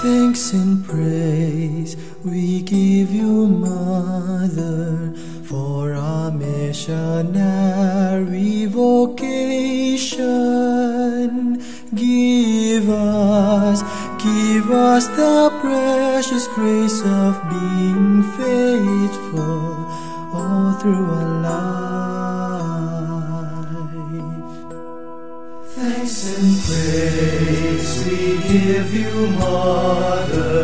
Thanks and praise we give you, Mother, for our missionary vocation. Give us the precious grace of being faithful all through our life. Thanks and praise we give you, Mother,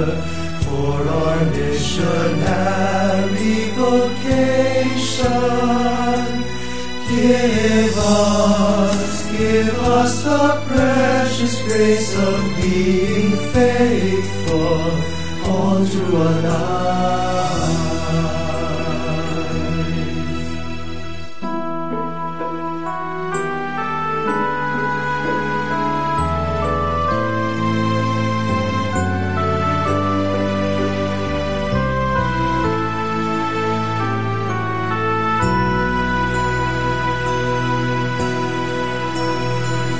for our missionary vocation. Give us the precious grace of being faithful all through our life.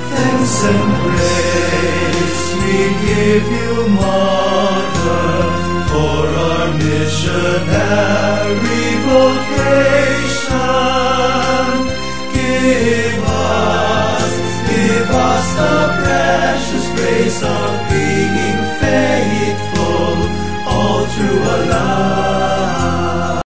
Thanks and praise we give you, Mother, for our missionary vocation.